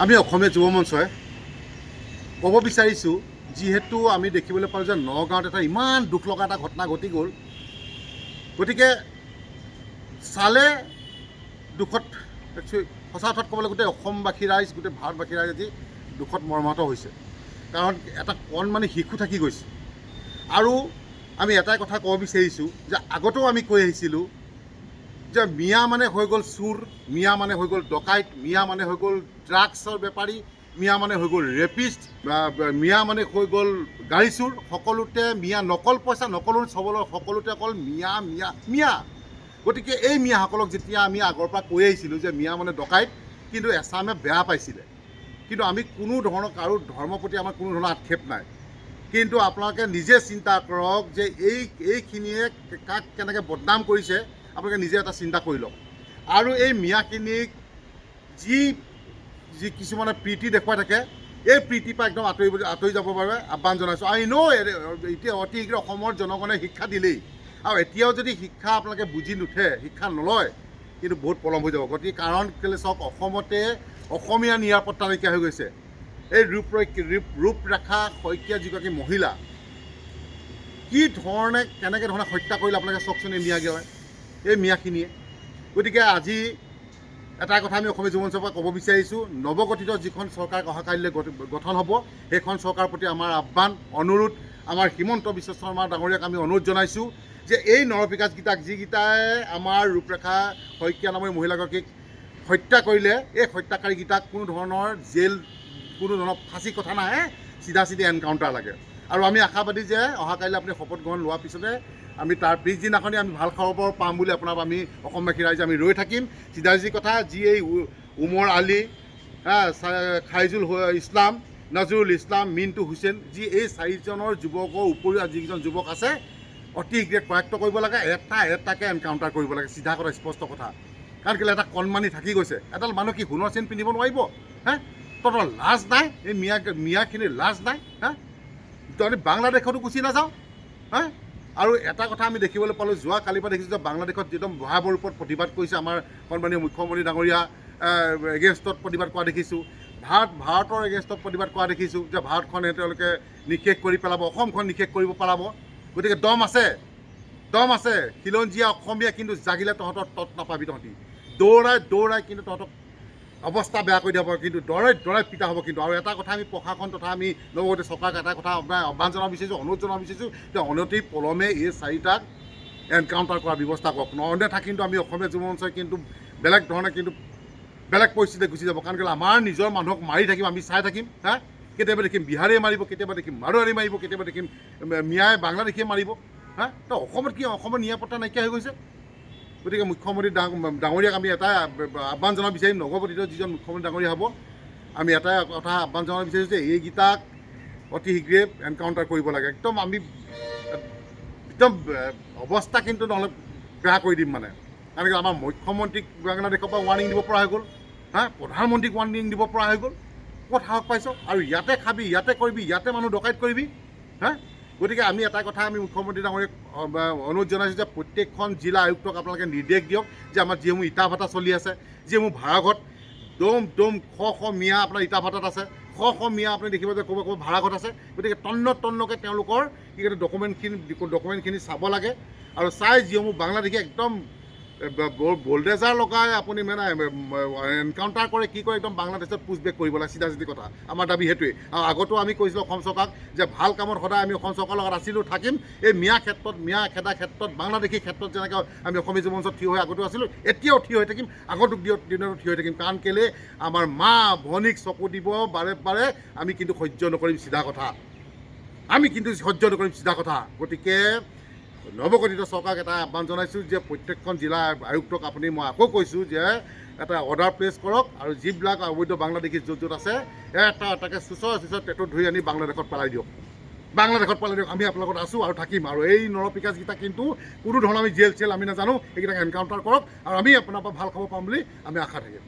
আমি অসমীয়া যুৱ মঞ্চই ক'ব বিচাৰিছোঁ, যিহেতু আমি দেখিবলৈ পাৰোঁ যে নগাঁৱত এটা ইমান দুখ লগা এটা ঘটনা ঘটি গ'ল, গতিকে চালে দুখত সঁচা অৰ্থত ক'বলৈ গোটেই অসমবাসী ৰাইজ, গোটেই ভাৰতবাসী ৰাইজ আজি দুখত মৰ্মাহত হৈছে। কাৰণ এটা কণমানি শিশু থাকি গৈছে। আৰু আমি এটাই কথা ক'ব বিচাৰিছোঁ যে আগতেও আমি কৈ আহিছিলোঁ যে মিয়া মানে হৈ গ'ল চোৰ, মিয়া মানে হৈ গ'ল ডকাইত, মিয়া মানে হৈ গ'ল ড্ৰাগছৰ বেপাৰী, মিয়া মানে হৈ গ'ল ৰেপিষ্ট, মিয়া মানে হৈ গ'ল গাড়ী চোৰ। সকলোতে মিয়া, নকল পইচা, নকলো চবলৈ সকলোতে অকল মিয়া মিয়া মিয়া। গতিকে এই মিয়াসকলক যেতিয়া আমি আগৰ পৰা কৈ আহিছিলোঁ যে মিয়া মানে ডকাইত, কিন্তু এছামে বেয়া পাইছিলে। কিন্তু আমি কোনো ধৰণৰ কাৰো ধৰ্মৰ প্ৰতি আমাৰ কোনো ধৰণৰ আক্ষেপ নাই। কিন্তু আপোনালোকে নিজে চিন্তা কৰক যে এইখিনিয়ে কাক কেনেকৈ বদনাম কৰিছে, আপোনালোকে নিজে এটা চিন্তা কৰি লওক। আৰু এই মিয়াখিনিক যি কিছুমানে প্ৰীতি দেখুৱাই থাকে, এই প্ৰীতিৰ পৰা একদম আঁতৰি যাবৰ বাবে আহ্বান জনাইছোঁ। আই ন' এতিয়া অতি শীঘ্ৰে অসমৰ জনগণে শিক্ষা দিলেই, আৰু এতিয়াও যদি শিক্ষা আপোনালোকে বুজি নুঠে, শিক্ষা নলয়, কিন্তু বহুত পলম হৈ যাব। গতিকে কাৰণ কেলৈ চাওক, অসমতে অসমীয়া নিৰাপত্তা নাইকিয়া হৈ গৈছে। এই ৰূপৰেখা শইকীয়া যিগৰাকী মহিলা, কি ধৰণে কেনেকৈ ধৰণে হত্যা কৰিলে আপোনালোকে চাওকচোন এই এই মিয়াখিনিয়ে। গতিকে আজি এটা কথা আমি অসমীয়া যুৱ মঞ্চৰ পৰা ক'ব বিচাৰিছোঁ, নৱগঠিত যিখন চৰকাৰ অহাকালিলৈ গঠন হ'ব, সেইখন চৰকাৰৰ প্ৰতি আমাৰ আহ্বান, অনুৰোধ, আমাৰ হিমন্ত বিশ্ব শৰ্মা ডাঙৰীয়াক আমি অনুৰোধ জনাইছোঁ যে এই নৰপিশাচকেইটাক, যিকেইটাই আমাৰ ৰূপৰেখা শইকীয়া নামৰ মহিলাগৰাকীক হত্যা কৰিলে, এই হত্যাকাৰীকেইটাক কোনো ধৰণৰ জেল, কোনো ধৰণৰ ফাঁচি কথা নাহে, চিধা এনকাউণ্টাৰ লাগে। আৰু আমি আশাবাদী যে অহাকালিলৈ আপুনি শপত গ্ৰহণ লোৱাৰ পিছতে আমি তাৰ পিছদিনাখনি আমি ভাল খবৰ পাম বুলি আমি অসমবাসী ৰাইজে আমি ৰৈ থাকিম। চিধাচিধি কথা, যি এই উমৰ আলী, খাইজুল ইছলাম, নজৰুল ইছলাম, মিণ্টু হুছেইন, যি এই চাৰিজনৰ যুৱকৰ উপৰিও যিকেইজন যুৱক আছে, অতি শীঘ্ৰে কৰায়ত্ব কৰিব লাগে, এটাকে এনকাউণ্টাৰ কৰিব লাগে। চিধা কথা, স্পষ্ট কথা। কাৰণ কেলৈ এটা কণমানি থাকি গৈছে, এডাল মানুহ কি সোণৰ চেইন পিন্ধিব নোৱাৰিব? তহঁতৰ লাজ নাই? এই মিয়াখিনিৰ লাজ নাই? তহঁতি বাংলাদেশতো গুচি নাযাওঁ? আৰু এটা কথা আমি দেখিবলৈ পালোঁ, যোৱা কালিৰ পৰা দেখিছোঁ যে বাংলাদেশত একদম ভয়াৱহ ৰূপত প্ৰতিবাদ কৰিছে আমাৰ সন্মানীয় মুখ্যমন্ত্ৰী ডাঙৰীয়া, এগেইনষ্টত প্ৰতিবাদ কৰা দেখিছোঁ। ভাৰতৰ এগেইনষ্টত প্ৰতিবাদ কৰা দেখিছোঁ যে ভাৰতখনে তেওঁলোকে নিষেধ কৰি পেলাব, অসমখন নিষেধ কৰিব পেলাব। গতিকে দম আছে, খিলঞ্জীয়া অসমীয়া, কিন্তু জাগিলে তহঁতৰ তত নাপাবি। তহঁতি দৌৰাই কিন্তু তহঁতক অৱস্থা বেয়া কৰি দিব, কিন্তু দৰাই পিতা হ'ব। কিন্তু আৰু এটা কথা আমি প্ৰশাসন তথা আমি লগতে চৰকাৰক এটা কথা আহ্বান জনাব বিচাৰিছোঁ, অনুৰোধ জনাব বিচাৰিছোঁ যে অনতি পলমে এই চাৰিটাক এনকাউণ্টাৰ কৰাৰ ব্যৱস্থা কৰক। অন্যথা কিন্তু আমি অসমীয়া যুৱ মঞ্চই কিন্তু বেলেগ ধৰণে কিন্তু বেলেগ পৰিস্থিতিত গুচি যাব। কাৰণ কেলৈ আমাৰ নিজৰ মানুহক মাৰি থাকিম, আমি চাই থাকিম। কেতিয়াবা দেখিম বিহাৰীয়ে মাৰিব, কেতিয়াবা দেখিম মাৰোৱাৰী মাৰিব, কেতিয়াবা দেখিম মিয়াই বাংলাদেশীয়ে মাৰিব। তো অসমত কি, অসমৰ নিৰাপত্তা নাইকিয়া হৈ গৈছে? গতিকে মুখ্যমন্ত্ৰী ডাঙৰীয়াক আমি এটা আহ্বান জনাব বিচাৰিম, নৱগঠিত যিজন মুখ্যমন্ত্ৰী ডাঙৰীয়া হ'ব, আমি এটাই কথা আহ্বান জনাব বিচাৰিছোঁ যে এইকেইটাক অতি শীঘ্ৰে এনকাউণ্টাৰ কৰিব লাগে। একদম অৱস্থা কিন্তু নহ'লে বেয়া কৰি দিম মানে। কাৰণ আমাৰ মুখ্যমন্ত্ৰীক বাংলাদেশৰ পৰা ৱাৰ্ণিং দিব পৰা হৈ গ'ল, প্ৰধানমন্ত্ৰীক ৱাৰ্ণিং দিব পৰা হৈ গ'ল। ক'ত সাহস পাইছ? আৰু ইয়াতে খাবি, ইয়াতে কৰিবি, ইয়াতে মানুহ ডকাইত কৰিবি। গতিকে আমি এটা কথা আমি মুখ্যমন্ত্ৰী ডাঙৰীয়াক অনুৰোধ জনাইছোঁ যে প্ৰত্যেকখন জিলা আয়ুক্তক আপোনালোকে নিৰ্দেশ দিয়ক যে আমাৰ যিসমূহ ইটা ভাটা চলি আছে, যিসমূহ ভাড়াঘৰত শ মিয়া আপোনাৰ ইটা ভাটাত আছে, শ মিয়া আপুনি দেখিব যে ক'ৰবাত ভাড়াঘৰত আছে। গতিকে তন্নকৈ তেওঁলোকৰ কি কয় ডকুমেণ্টখিনি চাব লাগে, আৰু চাই যিসমূহ বাংলাদেশী একদম বল্ডেজাৰ লগাই আপুনি মানে এনকাউণ্টাৰ কৰে, কি কৰে, একদম বাংলাদেশত পুছবেক কৰিব লাগে। চিধাচিধি কথা, আমাৰ দাবী সেইটোৱেই। আৰু আগতো আমি কৈছিলোঁ অসম চৰকাৰক যে ভাল কামত সদায় আমি অসম চৰকাৰৰ লগত আছিলোঁ, থাকিম। এই মিয়া খেদা ক্ষেত্ৰত, বাংলাদেশী ক্ষেত্ৰত যেনেকৈ আমি অসমীয়া যুৱ মঞ্চত থিয় হৈ আগতো আছিলোঁ, এতিয়াও থিয় হৈ থাকিম, আগতো দিনতো থিয় হৈ থাকিম। কাৰণ কেলৈ আমাৰ মা ভনীক চকু দিব বাৰে আমি কিন্তু সহ্য নকৰিম। চিধা কথা, আমি কিন্তু সহ্য নকৰিম। চিধা কথা। গতিকে নৱগঠিত চৰকাৰক এটা আহ্বান জনাইছোঁ যে প্ৰত্যেকখন জিলা আয়ুক্তক আপুনি, মই আকৌ কৈছোঁ যে এটা অৰ্ডাৰ প্লেচ কৰক, আৰু যিবিলাক অবৈধ বাংলাদেশী য'ত আছে এটাকে চুচৰ টেটত ধৰি আনি বাংলাদেশত পেলাই দিয়ক। আমি আপোনালোকত আছোঁ আৰু থাকিম। আৰু এই নৰপিশাচকেইটা কিন্তু কোনো ধৰণৰ আমি জেল আমি নাজানো, এইকেইটাক এনকাউণ্টাৰ কৰক, আৰু আমি আপোনাৰ পৰা ভাল খবৰ পাম বুলি আমি আশা থাকিম।